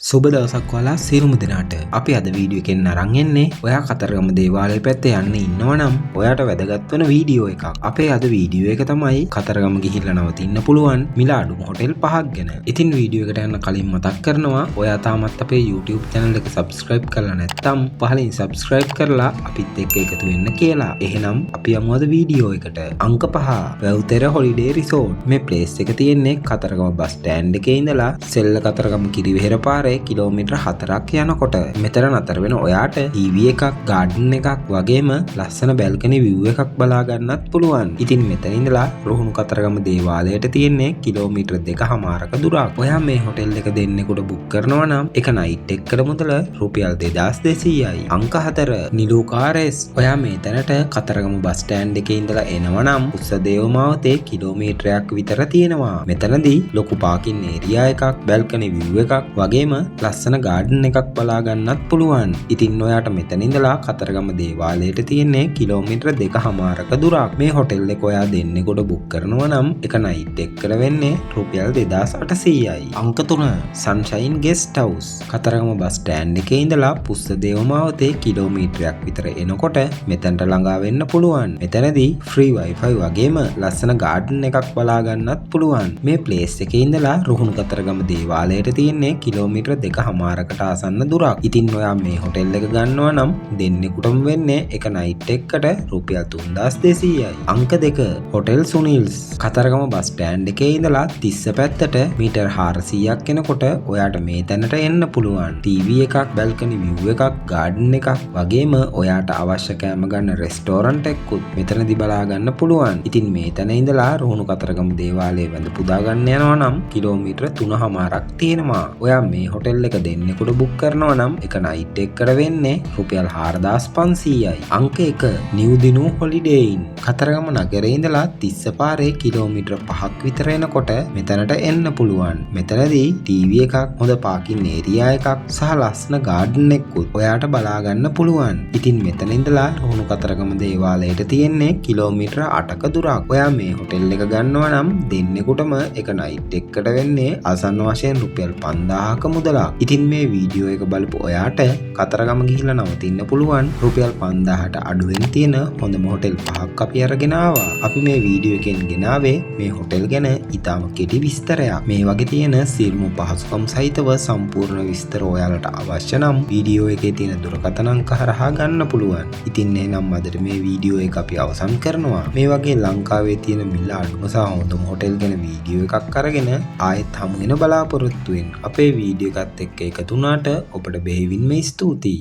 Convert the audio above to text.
සුබ දවසක් ඔයාලා සියලුම දෙනාට. අපි අද වීඩියෝ එකෙන් අරන් එන්නේ ඔයා කතරගම දේවාලය පැත්තේ යන්න ඉන්නවනම් ඔයාට වැදගත් වෙන වීඩියෝ එකක්. අපේ අද වීඩියෝ එක තමයි කතරගම ගිහිල්ලා නවතින්න පුළුවන් මිල අඩුම හොටෙල් 5ක් ගැන. ඉතින් වීඩියෝ එකට යන්න කලින් මතක් කරනවා ඔයා තාමත් අපේ YouTube channel එක subscribe කරලා නැත්නම් පහලින් subscribe කරලා අපිත් එක්ක එකතු වෙන්න කියලා. එහෙනම් අපි යමු අද වීඩියෝ එකට. අංක 5 වැව්තර හොලිඩේ රිසෝට්. මේ ප්ලේස් එක තියෙන්නේ කතරගම බස් ස්ටෑන්ඩ් එකේ ඉඳලා සෙල්ල කතරගම කිරිවෙහෙර පාරේ කිලෝමීටර් 4ක් යනකොට මෙතන නතර වෙන ඔයාට ටීවී එකක් ගාඩන් එකක් වගේම ලස්සන බැල්කනි view එකක් බලා ගන්නත් පුළුවන්. ඉතින් මෙතන ඉඳලා රුහුණු කතරගම දේවාලයට තියෙන්නේ කිලෝමීටර් 2කමාරක දුරක්. ඔයා මේ හොටෙල් එක දෙන්නෙකුට බුක් කරනවා නම් එක නයිට් එකකට මුදල රුපියල් 2200යි. අංක 4 නිලු කාරේස්. ඔයා මේතැනට කතරගම බස් ස්ටෑන්ඩ් එකේ ඉඳලා එනවා නම් උස්සදේව මාවතේ කිලෝමීටරයක් විතර තියෙනවා. මෙතනදී ලොකු පාකින් ඒරියා එකක් බැල්කනි view එකක් වගේම ලස්සන ගාඩන් එකක් බලා ගන්නත් පුළුවන්. ඉතින් ඔයාට මෙතන ඉඳලා කතරගම දේවාලයට තියෙන්නේ කිලෝමීටර් 2කමාරක දුරක්. මේ හොටෙල් එක ඔයා දෙන්නෙකුට බුක් කරනවා නම් එක නයිට් එකකට වෙන්නේ රුපියල් 2800යි. අංක 3 sunshine guest house. Kataragama bus stand එකේ ඉඳලා පුස්සදේව මාවතේ කිලෝමීටරයක් විතර එනකොට මෙතනට ළඟා වෙන්න පුළුවන්. මෙතනදී ෆ්‍රී වයිෆයි වගේම ලස්සන ගාඩන් එකක් බලා ගන්නත් පුළුවන්. මේ ප්ලේස් එකේ ඉඳලා රුහුණු කතරගම දේවාලයට තියෙන්නේ කිලෝමීටර් 2කමාරකට ආසන්න දුරක්. ඉතින් ඔයා මේ හොටෙල් එක ගන්නවා නම් දෙන්නෙකුටම වෙන්නේ එක නයිට් එකකට රුපියල් 3200යි. අංක 2 හොටෙල් සුනිල්ස්. කතරගම බස් ස්ටෑන්ඩ් එකේ ඉඳලා තිස්ස පැත්තට මීටර් 400ක් එනකොට ඔයාට මේ තැනට එන්න පුළුවන්. ටීවී එකක් බැල්කනි view එකක් ගාඩන් එකක් වගේම ඔයාට අවශ්‍ය කෑම ගන්න රෙස්ටෝරන්ට් එකකුත් මෙතනදි බලා ගන්න පුළුවන්. ඉතින් මේ තැන ඉඳලා රුහුණු කතරගම දේවාලයේ වැඳ පුදා ගන්න යනවා නම් කිලෝමීටර් 3කමාරක් තියෙනවා. ඔයා මේ හොටෙල් එක දෙන්නෙකුට බුක් කරනවා නම් එක නයිට් එකකට වෙන්නේ රුපියල් 4500යි. අංක 1 නිව් දිනු හොලිඩේ ඉන්. කතරගම නගරේ ඉඳලා තිස්ස පාරේ කිලෝමීටර් 5ක් විතර එනකොට මෙතනට එන්න පුළුවන්. මෙතනදී ටීවී එකක් හොඳ පාකින් ඒරියා එකක් සහ ලස්සන ගාඩන් එකකුත් ඔයාට බලා ගන්න පුළුවන්. ඉතින් මෙතන ඉඳලා රුහුණු කතරගම දේවාලයට තියෙන්නේ කිලෝමීටර් 8ක දුරක්. ඔයා මේ හොටෙල් එක ගන්නවා නම් දෙන්නෙකුටම එක නයිට් එකකට වෙන්නේ ආසන්න වශයෙන් රුපියල් 5000ක මුදලක්. ඉතින් මේ වීඩියෝ එක බලපු ඔයාට කතරගම ගිහිල්ලා නවතින්න පුළුවන් රුපියල් 5000ට අඩුවෙන් තියෙන හොඳම හොටෙල් 5ක් අපි අරගෙන ආවා. අපි මේ වීඩියෝ එකෙන් ගෙනාවේ මේ හොටෙල් ගැන ඉතාම කෙටි විස්තරයක්. මේ වගේ තියෙන සියලුම පහසුකම් සහිතව සම්පූර්ණ විස්තර ඔයාලට අවශ්‍ය නම් වීඩියෝ එකේ තියෙන දුරකථන අංක හරහා ගන්න පුළුවන්. ඉතින් එහෙනම් අදට මේ වීඩියෝ එක අපි අවසන් කරනවා. මේ වගේ ලංකාවේ තියෙන මිල අඩුම සහ හොඳම හොටෙල් ගැන වීඩියෝ එකක් අරගෙන ආයෙත් හමු වෙන බලාපොරොත්තු වෙන්න. අපේ වීඩියෝ එකත් එක්ක එකතු වුණාට ඔබට බෙහෙවින්ම ස්තුතියි.